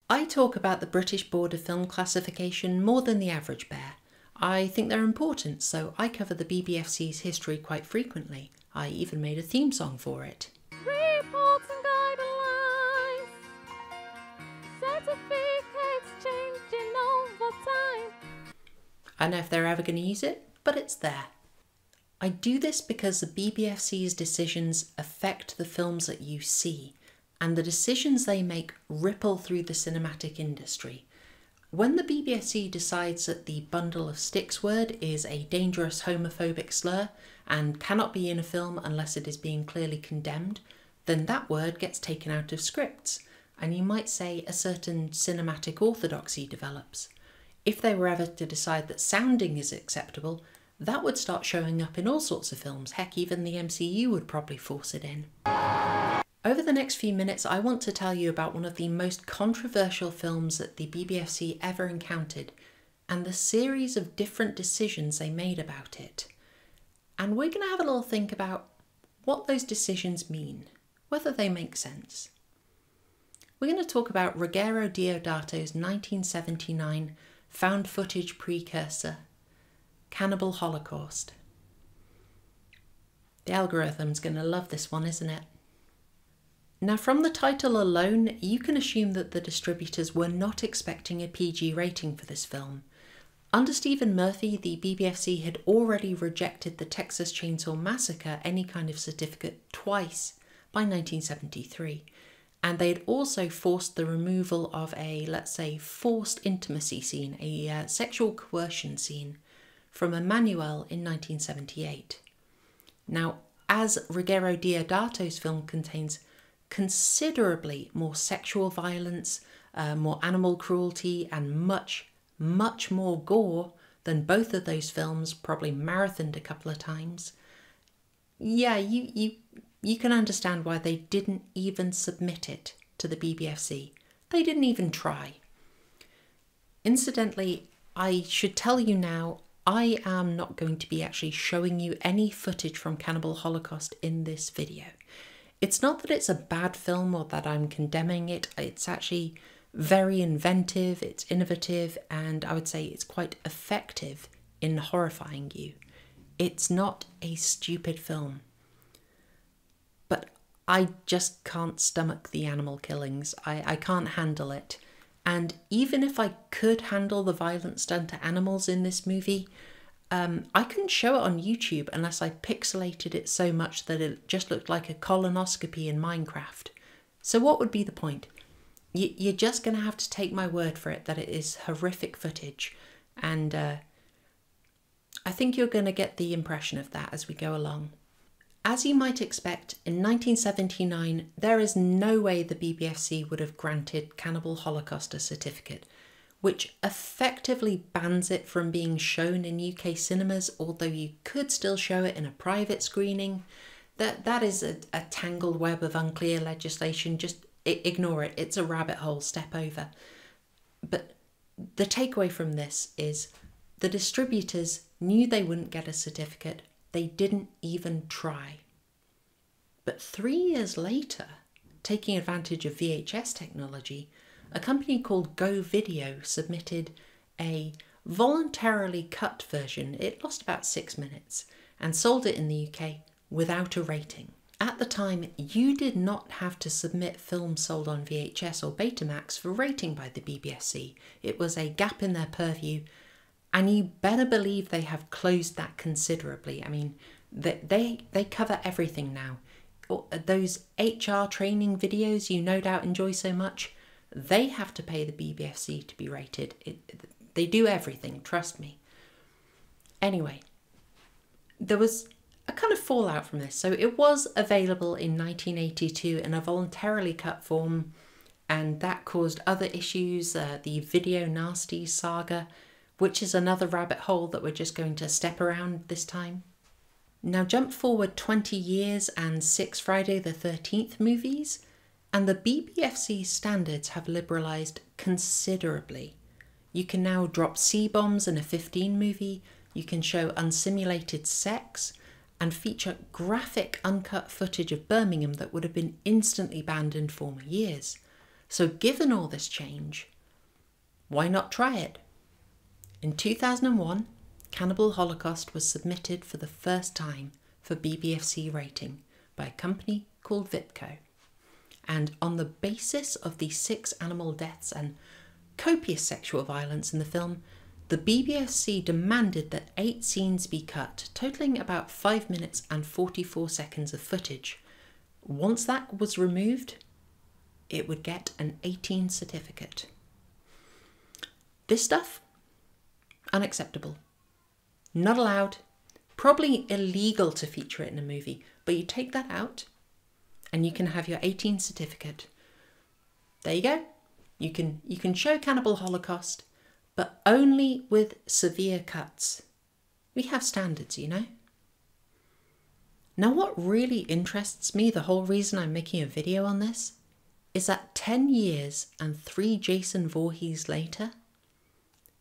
I talk about the British Board of Film Classification more than the average bear. I think they're important, so I cover the BBFC's history quite frequently. I even made a theme song for it. Reports and guidelines, certificates changing over time. I don't know if they're ever going to use it, but it's there. I do this because the BBFC's decisions affect the films that you see, and the decisions they make ripple through the cinematic industry. When the BBFC decides that the bundle of sticks word is a dangerous homophobic slur and cannot be in a film unless it is being clearly condemned, then that word gets taken out of scripts, and you might say a certain cinematic orthodoxy develops. If they were ever to decide that sounding is acceptable, that would start showing up in all sorts of films. Heck, even the MCU would probably force it in. Over the next few minutes, I want to tell you about one of the most controversial films that the BBFC ever encountered, and the series of different decisions they made about it. And we're going to have a little think about what those decisions mean, whether they make sense. We're going to talk about Ruggero Deodato's 1979 found footage precursor, Cannibal Holocaust. The algorithm's going to love this one, isn't it? Now, from the title alone, you can assume that the distributors were not expecting a PG rating for this film. Under Stephen Murphy, the BBFC had already rejected the Texas Chainsaw Massacre any kind of certificate twice by 1973, and they had also forced the removal of a, let's say, forced intimacy scene, a sexual coercion scene, from a manual in 1978. Now, as Ruggero Deodato's film contains considerably more sexual violence, more animal cruelty, and much more gore than both of those films, probably marathoned a couple of times. Yeah, you can understand why they didn't even submit it to the BBFC. They didn't even try. Incidentally, I should tell you now, I am not going to be actually showing you any footage from Cannibal Holocaust in this video. It's not that it's a bad film or that I'm condemning it. It's actually very inventive, it's innovative, and I would say it's quite effective in horrifying you. It's not a stupid film. But I just can't stomach the animal killings. I can't handle it. And even if I could handle the violence done to animals in this movie, I couldn't show it on YouTube unless I pixelated it so much that it just looked like a colonoscopy in Minecraft. So what would be the point? You're just going to have to take my word for it that it is horrific footage, and I think you're going to get the impression of that as we go along. As you might expect, in 1979, there is no way the BBFC would have granted Cannibal Holocaust a certificate, which effectively bans it from being shown in UK cinemas, although you could still show it in a private screening. That is a tangled web of unclear legislation. Just ignore it. It's a rabbit hole. Step over. But the takeaway from this is the distributors knew they wouldn't get a certificate. They didn't even try. But 3 years later, taking advantage of VHS technology, a company called Go Video submitted a voluntarily cut version. It lost about 6 minutes and sold it in the UK without a rating. At the time, you did not have to submit films sold on VHS or Betamax for rating by the BBFC. It was a gap in their purview, and you better believe they have closed that considerably. I mean, they cover everything now. Those HR training videos you no doubt enjoy so much, they have to pay the BBFC to be rated. They do everything, trust me. Anyway, there was a kind of fallout from this. So it was available in 1982 in a voluntarily cut form, and that caused other issues, the Video Nasty saga, which is another rabbit hole that we're just going to step around this time. Now jump forward 20 years and 6 Friday the 13th movies, and the BBFC standards have liberalised considerably. You can now drop C-bombs in a 15 movie, you can show unsimulated sex, and feature graphic uncut footage of Birmingham that would have been instantly banned in former years. So given all this change, why not try it? In 2001, Cannibal Holocaust was submitted for the first time for BBFC rating by a company called Vipco. And on the basis of the 6 animal deaths and copious sexual violence in the film, the BBFC demanded that 8 scenes be cut, totaling about 5 minutes and 44 seconds of footage. Once that was removed, it would get an 18 certificate. This stuff, unacceptable. Not allowed. Probably illegal to feature it in a movie, but you take that out and you can have your 18 certificate. There you go. You can show Cannibal Holocaust, but only with severe cuts. We have standards, you know. Now what really interests me, the whole reason I'm making a video on this, is that 10 years and 3 Jason Voorhees later,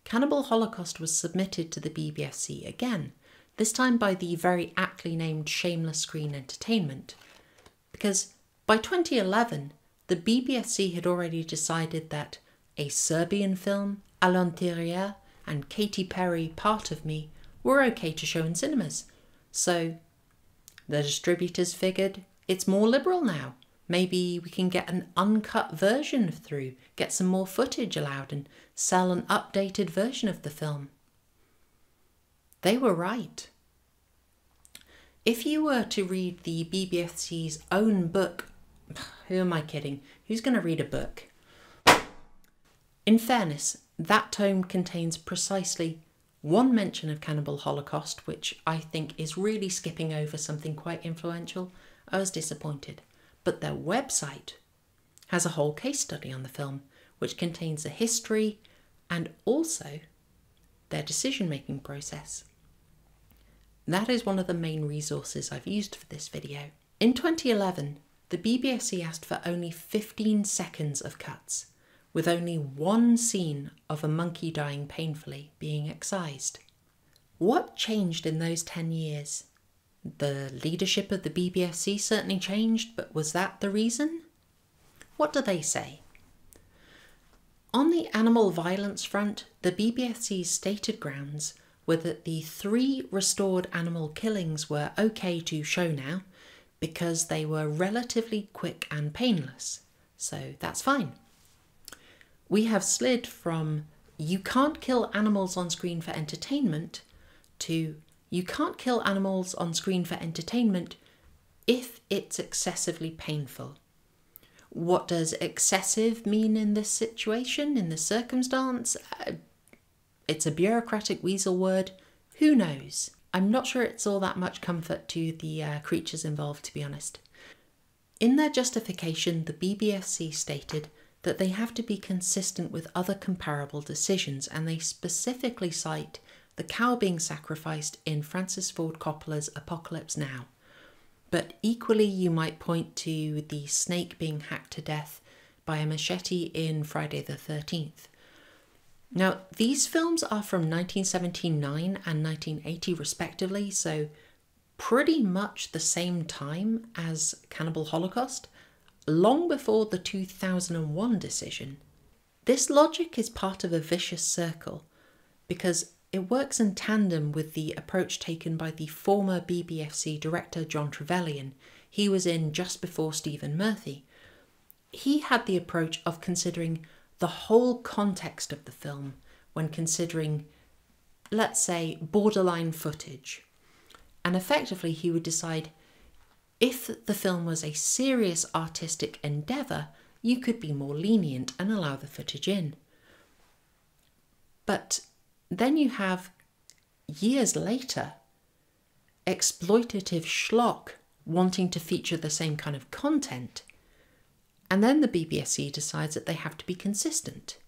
Cannibal Holocaust was submitted to the BBFC again, this time by the very aptly named Shameless Screen Entertainment, because by 2011, the BBFC had already decided that a Serbian film, À l'intérieur, and Katy Perry, Part of Me, were okay to show in cinemas. So the distributors figured it's more liberal now. Maybe we can get an uncut version through, get some more footage allowed and sell an updated version of the film. They were right. If you were to read the BBFC's own book, who am I kidding? Who's going to read a book? In fairness, that tome contains precisely 1 mention of Cannibal Holocaust, which I think is really skipping over something quite influential. I was disappointed. But their website has a whole case study on the film, which contains a history and also their decision-making process. That is one of the main resources I've used for this video. In 2011, the BBFC asked for only 15 seconds of cuts, with only 1 scene of a monkey dying painfully being excised. What changed in those 10 years? The leadership of the BBFC certainly changed, but was that the reason? What do they say? On the animal violence front, the BBFC's stated grounds were that the 3 restored animal killings were okay to show now because they were relatively quick and painless. So that's fine. We have slid from you can't kill animals on screen for entertainment to you can't kill animals on screen for entertainment if it's excessively painful. What does excessive mean in this situation, in this circumstance? It's a bureaucratic weasel word. Who knows? I'm not sure it's all that much comfort to the creatures involved, to be honest. In their justification, the BBFC stated that they have to be consistent with other comparable decisions, and they specifically cite the cow being sacrificed in Francis Ford Coppola's Apocalypse Now. But equally you might point to the snake being hacked to death by a machete in Friday the 13th. Now, these films are from 1979 and 1980 respectively, so pretty much the same time as Cannibal Holocaust, long before the 2001 decision. This logic is part of a vicious circle because it works in tandem with the approach taken by the former BBFC director John Trevelyan. He was in just before Stephen Murphy. He had the approach of considering the whole context of the film when considering, let's say, borderline footage. And effectively he would decide if the film was a serious artistic endeavour, you could be more lenient and allow the footage in. But then you have, years later, exploitative schlock wanting to feature the same kind of content. And then the BBFC decides that they have to be consistent.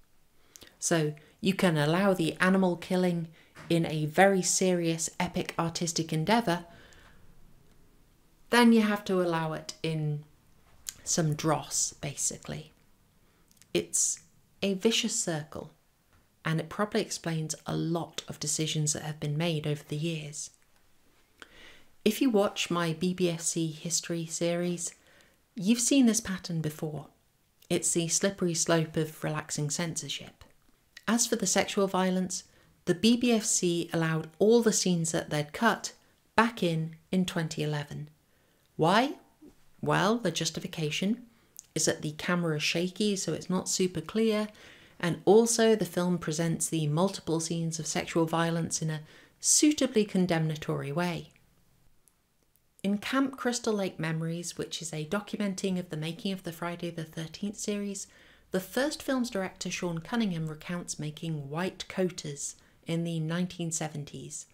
So you can allow the animal killing in a very serious, epic artistic endeavour, then you have to allow it in some dross, basically. It's a vicious circle, and it probably explains a lot of decisions that have been made over the years. If you watch my BBFC history series, you've seen this pattern before. It's the slippery slope of relaxing censorship. As for the sexual violence, the BBFC allowed all the scenes that they'd cut back in 2011. Why? Well, the justification is that the camera is shaky, so it's not super clear, and also the film presents the multiple scenes of sexual violence in a suitably condemnatory way. In Camp Crystal Lake Memories, which is a documenting of the making of the Friday the 13th series, the first film's director Sean Cunningham recounts making white coaters in the 1970s.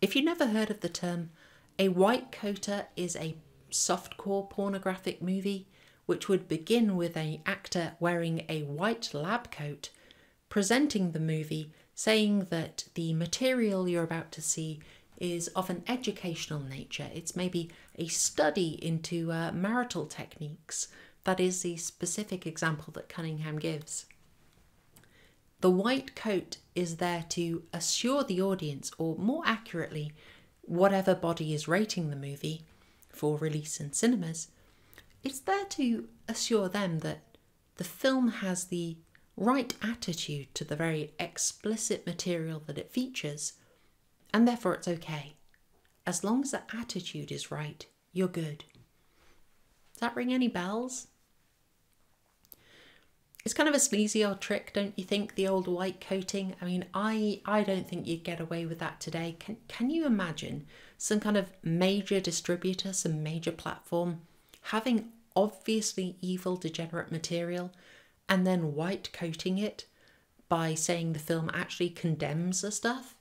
If you've never heard of the term, a white coater is a softcore pornographic movie which would begin with an actor wearing a white lab coat, presenting the movie, saying that the material you're about to see is of an educational nature. It's maybe a study into marital techniques. That is the specific example that Cunningham gives. The white coat is there to assure the audience, or more accurately, whatever body is rating the movie for release in cinemas, it's there to assure them that the film has the right attitude to the very explicit material that it features, and therefore it's okay. As long as the attitude is right, you're good. Does that ring any bells? It's kind of a sleazy old trick, don't you think, the old white coating? I mean, I don't think you'd get away with that today. Can you imagine some kind of major distributor, some major platform, having obviously evil, degenerate material and then white coating it by saying the film actually condemns the stuff?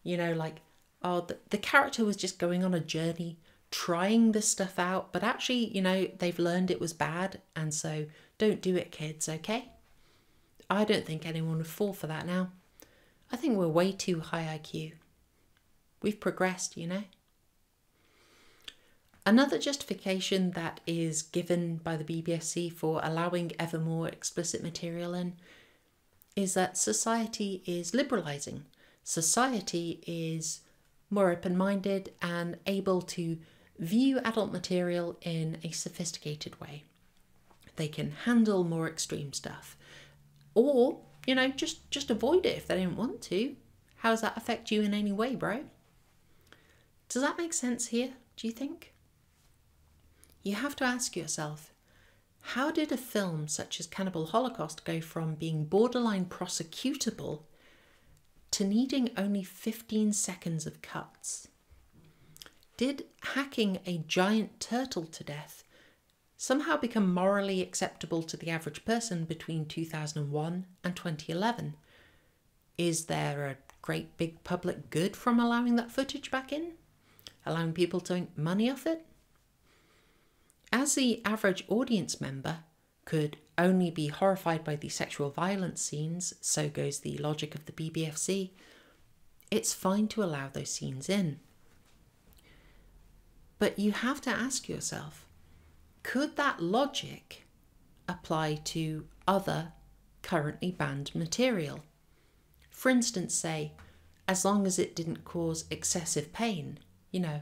You know, like, oh, the character was just going on a journey, trying this stuff out, but actually, you know, they've learned it was bad, and so don't do it, kids, okay? I don't think anyone would fall for that now. I think we're way too high IQ. We've progressed, you know? Another justification that is given by the BBFC for allowing ever more explicit material in is that society is liberalising. Society is more open-minded and able to view adult material in a sophisticated way. They can handle more extreme stuff. Or, you know, just avoid it if they don't want to. How does that affect you in any way, bro? Does that make sense here, do you think? You have to ask yourself, how did a film such as Cannibal Holocaust go from being borderline prosecutable to needing only 15 seconds of cuts? Did hacking a giant turtle to death somehow become morally acceptable to the average person between 2001 and 2011? Is there a great big public good from allowing that footage back in? Allowing people to make money off it? As the average audience member could only be horrified by the sexual violence scenes, so goes the logic of the BBFC, it's fine to allow those scenes in. But you have to ask yourself, could that logic apply to other currently banned material? For instance, say, as long as it didn't cause excessive pain, you know,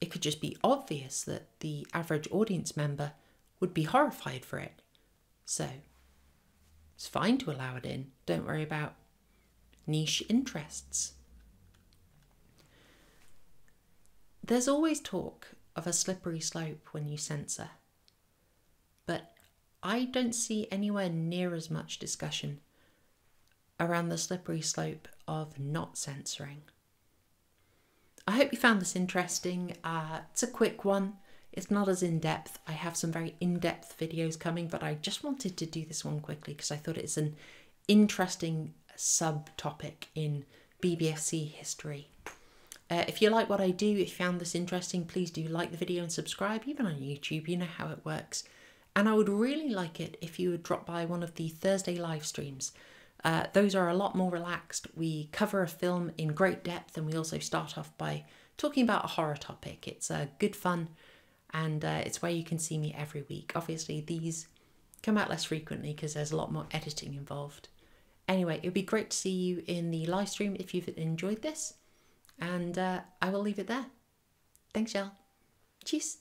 it could just be obvious that the average audience member would be horrified for it. So, it's fine to allow it in. Don't worry about niche interests. There's always talk of a slippery slope when you censor, but I don't see anywhere near as much discussion around the slippery slope of not censoring. I hope you found this interesting. It's a quick one. It's not as in-depth. I have some very in-depth videos coming, but I just wanted to do this one quickly because I thought it's an interesting subtopic in BBFC history. If you like what I do, if you found this interesting, please do like the video and subscribe, even on YouTube. You know how it works. And I would really like it if you would drop by one of the Thursday live streams. Those are a lot more relaxed. We cover a film in great depth, and we also start off by talking about a horror topic. It's good fun, and it's where you can see me every week. Obviously, these come out less frequently because there's a lot more editing involved. Anyway, it would be great to see you in the live stream if you've enjoyed this, and I will leave it there. Thanks, y'all. Cheers.